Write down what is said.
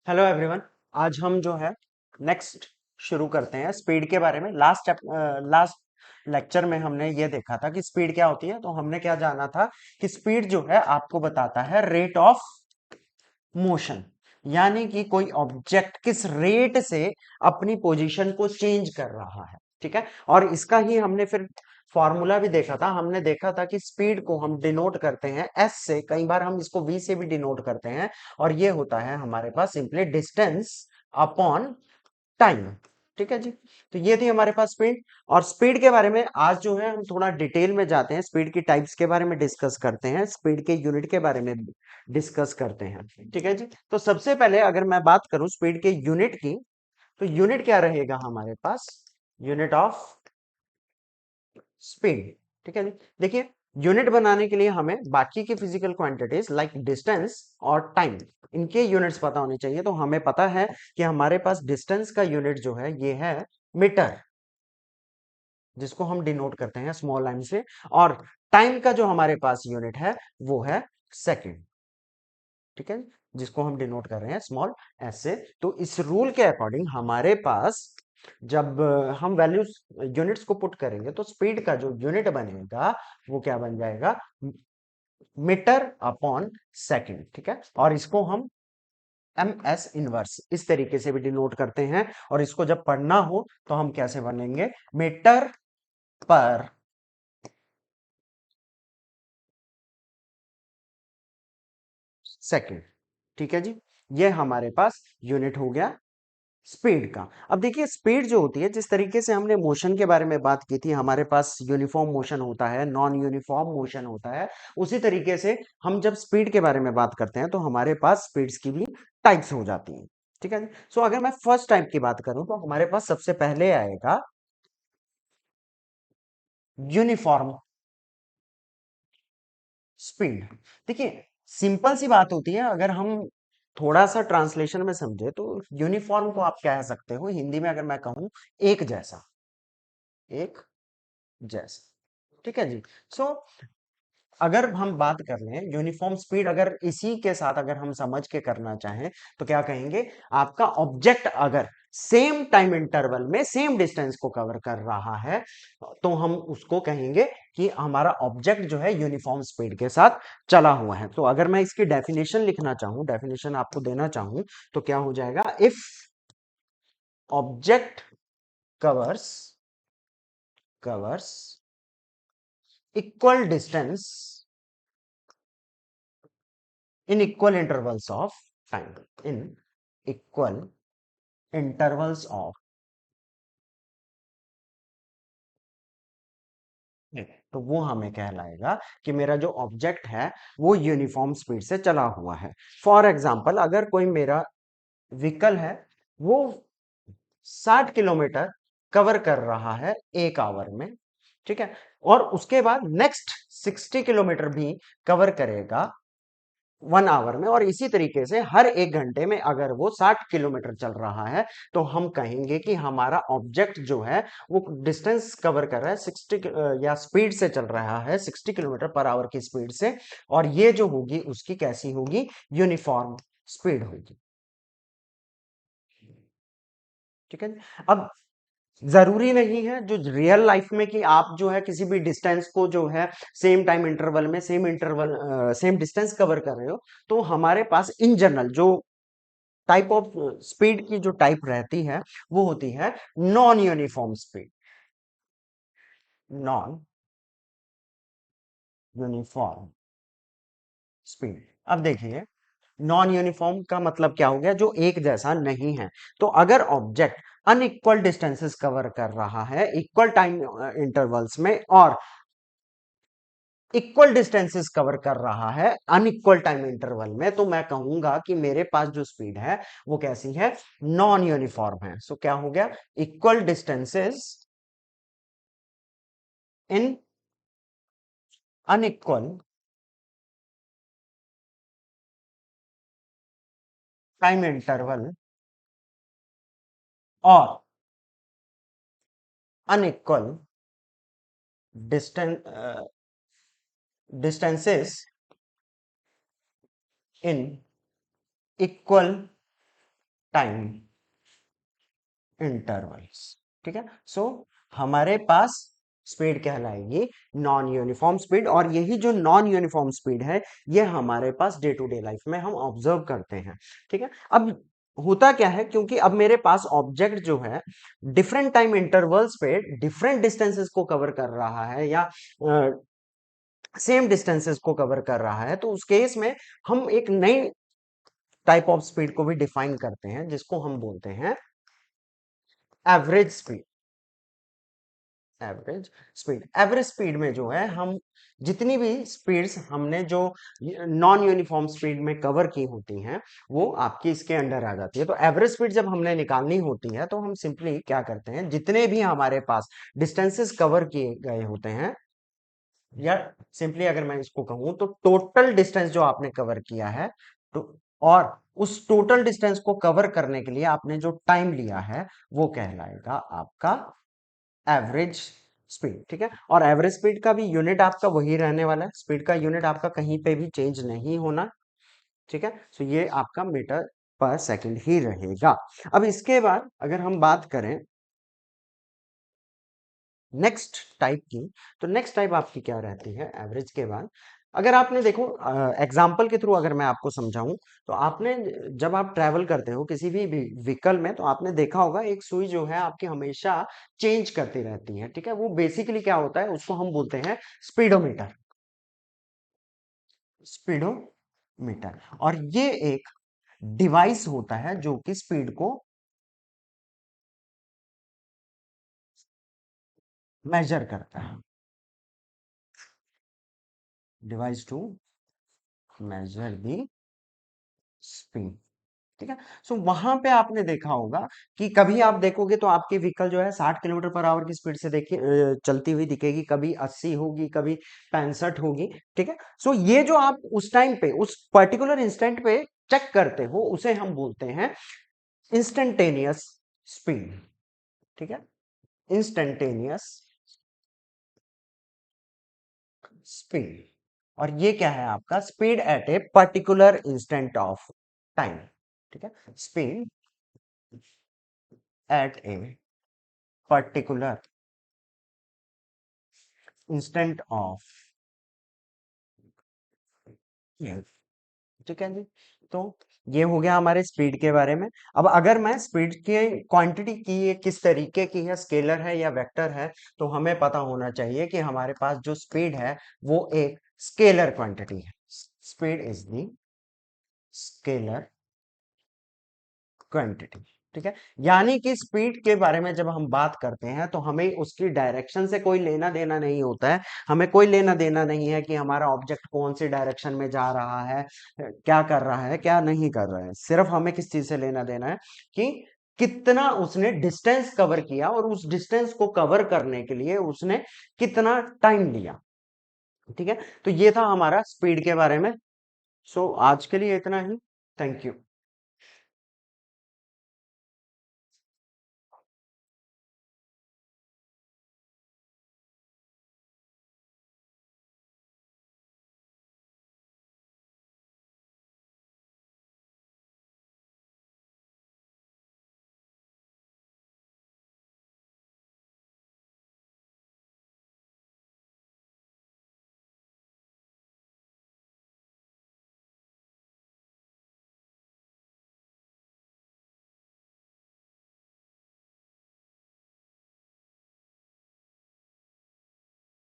Hello everyone. आज हम जो है नेक्स्ट शुरू करते हैं स्पीड के बारे में। लास्ट लेक्चर में हमने ये देखा था कि स्पीड क्या होती है। तो हमने क्या जाना था कि स्पीड जो है आपको बताता है रेट ऑफ मोशन, यानी कि कोई ऑब्जेक्ट किस रेट से अपनी पोजीशन को चेंज कर रहा है। ठीक है, और इसका ही हमने फिर फॉर्मूला भी देखा था। हमने देखा था कि स्पीड को हम डिनोट करते हैं एस से, कई बार हम इसको वी से भी डिनोट करते हैं, और ये होता है हमारे पास सिंपली डिस्टेंस अपॉन टाइम। ठीक है जी। तो ये थी हमारे पास स्पीड। और स्पीड के बारे में आज जो है हम थोड़ा डिटेल में जाते हैं, स्पीड की टाइप्स के बारे में डिस्कस करते हैं, स्पीड के यूनिट के बारे में डिस्कस करते हैं। ठीक है जी। तो सबसे पहले अगर मैं बात करूं स्पीड के यूनिट की, तो यूनिट क्या रहेगा हमारे पास? Unit of speed. ठीक है जी। देखिए, यूनिट बनाने के लिए हमें बाकी की फिजिकल क्वांटिटीज लाइक डिस्टेंस और टाइम, इनके यूनिट्स पता होने चाहिए। तो हमें पता है कि हमारे पास डिस्टेंस का यूनिट जो है ये है मीटर, जिसको हम डिनोट करते हैं स्मॉल एम से, और टाइम का जो हमारे पास यूनिट है वो है सेकंड। ठीक है, जिसको हम डिनोट कर रहे हैं स्मॉल एस से। तो इस रूल के अकॉर्डिंग हमारे पास जब हम वैल्यूज यूनिट्स को पुट करेंगे तो स्पीड का जो यूनिट बनेगा वो क्या बन जाएगा? Metre upon second. ठीक है, और इसको हम एम एस इनवर्स इस तरीके से भी डिनोट करते हैं। और इसको जब पढ़ना हो तो हम कैसे बनेंगे? मीटर पर सेकंड। ठीक है जी, ये हमारे पास यूनिट हो गया स्पीड का। अब देखिए, स्पीड जो होती है, जिस तरीके से हमने मोशन के बारे में बात की थी, हमारे पास यूनिफॉर्म मोशन होता है, नॉन यूनिफॉर्म मोशन होता है, उसी तरीके से हम जब स्पीड के बारे में बात करते हैं तो हमारे पास स्पीड्स की भी टाइप्स हो जाती हैं। ठीक है। सो अगर मैं फर्स्ट टाइप की बात करूं तो हमारे पास सबसे पहले आएगा यूनिफॉर्म स्पीड। देखिए, सिंपल सी बात होती है, अगर हम थोड़ा सा ट्रांसलेशन में समझे तो यूनिफॉर्म को आप कह सकते हो हिंदी में, अगर मैं कहूं एक जैसा, एक जैसा। ठीक है जी। सो अगर हम बात कर लें यूनिफॉर्म स्पीड, अगर इसी के साथ अगर हम समझ के करना चाहें तो क्या कहेंगे? आपका ऑब्जेक्ट अगर सेम टाइम इंटरवल में सेम डिस्टेंस को कवर कर रहा है तो हम उसको कहेंगे कि हमारा ऑब्जेक्ट जो है यूनिफॉर्म स्पीड के साथ चला हुआ है। तो अगर मैं इसकी डेफिनेशन लिखना चाहूं, डेफिनेशन आपको देना चाहूं, तो क्या हो जाएगा? If object covers covers equal distance in equal intervals of time, in equal intervals of, तो वो हमें कहलाएगा कि मेरा जो ऑब्जेक्ट है वो यूनिफॉर्म स्पीड से चला हुआ है। फॉर एग्जांपल, अगर कोई मेरा व्हीकल है, वो 60 किलोमीटर कवर कर रहा है एक आवर में। ठीक है, और उसके बाद नेक्स्ट 60 किलोमीटर भी कवर करेगा 1 आवर में, और इसी तरीके से हर 1 घंटे में अगर वो 60 किलोमीटर चल रहा है तो हम कहेंगे कि हमारा ऑब्जेक्ट जो है वो डिस्टेंस कवर कर रहा है 60 या स्पीड से चल रहा है 60 किलोमीटर पर आवर की स्पीड से। और ये जो होगी उसकी कैसी होगी? यूनिफॉर्म स्पीड होगी। ठीक है। अब जरूरी नहीं है जो रियल लाइफ में कि आप जो है किसी भी डिस्टेंस को जो है सेम टाइम इंटरवल में सेम डिस्टेंस कवर कर रहे हो। तो हमारे पास इन जनरल जो टाइप ऑफ स्पीड की जो टाइप रहती है वो होती है non uniform speed. Non uniform speed. अब देखिए, नॉन यूनिफॉर्म का मतलब क्या हो गया? जो एक जैसा नहीं है। तो अगर ऑब्जेक्ट अनइक्वल डिस्टेंसेस कवर कर रहा है इक्वल टाइम इंटरवल्स में, और इक्वल डिस्टेंसेस कवर कर रहा है अनइक्वल टाइम इंटरवल में, तो मैं कहूंगा कि मेरे पास जो स्पीड है वो कैसी है? नॉन यूनिफॉर्म है। सो क्या हो गया? Equal distances in unequal time interval और unequal distance distances in equal time intervals. ठीक है, सो हमारे पास स्पीड कहलाएगी नॉन यूनिफॉर्म स्पीड, और यही जो नॉन यूनिफॉर्म स्पीड है ये हमारे पास डे टू डे लाइफ में हम ऑब्जर्व करते हैं। ठीक है, अब होता क्या है, क्योंकि अब मेरे पास ऑब्जेक्ट जो है डिफरेंट टाइम इंटरवल्स पे डिफरेंट डिस्टेंसेस को कवर कर रहा है या सेम डिस्टेंसेस को कवर कर रहा है, तो उस केस में हम एक नई टाइप ऑफ स्पीड को भी डिफाइन करते हैं जिसको हम बोलते हैं average speed. Average speed, average speed में जो है हम जितनी भी स्पीड्स हमने जो नॉन यूनिफॉर्म स्पीड में कवर की होती हैं वो आपकी इसके अंडर आ जाती है। तो एवरेज स्पीड जब हमने निकालनी होती है तो हम सिंपली क्या करते हैं, जितने भी हमारे पास डिस्टेंसेस कवर किए गए होते हैं, या सिंपली अगर मैं इसको कहूं तो टोटल डिस्टेंस जो आपने कवर किया है, तो और उस टोटल डिस्टेंस को कवर करने के लिए आपने जो टाइम लिया है वो कहलाएगा आपका एवरेज स्पीड। ठीक है, और एवरेज स्पीड का भी यूनिट आपका वही रहने वाला है, स्पीड का यूनिट आपका कहीं पे भी चेंज नहीं होना। ठीक है, तो ये आपका मीटर पर सेकंड ही रहेगा। अब इसके बाद अगर हम बात करें नेक्स्ट टाइप की, तो नेक्स्ट टाइप आपकी क्या रहती है एवरेज के बाद। अगर आपने देखो एग्जांपल के थ्रू अगर मैं आपको समझाऊं, तो आपने जब आप ट्रैवल करते हो किसी भी व्हीकल में तो आपने देखा होगा एक सुई जो है आपकी हमेशा चेंज करती रहती है। ठीक है, वो बेसिकली क्या होता है, उसको हम बोलते हैं स्पीडोमीटर। स्पीडोमीटर, और ये एक डिवाइस होता है जो कि स्पीड को मेजर करता है। Device to measure the speed. ठीक है, सो वहां पे आपने देखा होगा कि कभी आप देखोगे तो आपकी व्हीकल जो है 60 किलोमीटर पर आवर की स्पीड से देखिए चलती हुई दिखेगी, कभी 80 होगी, कभी 65 होगी। ठीक है, सो ये जो आप उस टाइम पे उस पर्टिकुलर इंस्टेंट पे चेक करते हो उसे हम बोलते हैं इंस्टेंटेनियस स्पीड। ठीक है, इंस्टेंटेनियस स्पीड, और ये क्या है आपका speed at a particular instant of time. ठीक है, speed at a particular instant of. ठीक है जी, तो ये हो गया हमारे स्पीड के बारे में। अब अगर मैं स्पीड के क्वांटिटी की ये किस तरीके की है, स्केलर है या वेक्टर है, तो हमें पता होना चाहिए कि हमारे पास जो स्पीड है वो एक स्केलर क्वांटिटी है। Speed is the scalar quantity. ठीक है, यानी कि स्पीड के बारे में जब हम बात करते हैं तो हमें उसकी डायरेक्शन से कोई लेना देना नहीं होता है। हमें कोई लेना देना नहीं है कि हमारा ऑब्जेक्ट कौन सी डायरेक्शन में जा रहा है, क्या कर रहा है, क्या नहीं कर रहा है। सिर्फ हमें किस चीज से लेना देना है कि कितना उसने डिस्टेंस कवर किया और उस डिस्टेंस को कवर करने के लिए उसने कितना टाइम लिया। ठीक है, तो ये था हमारा स्पीड के बारे में। सो आज के लिए इतना ही। Thank you.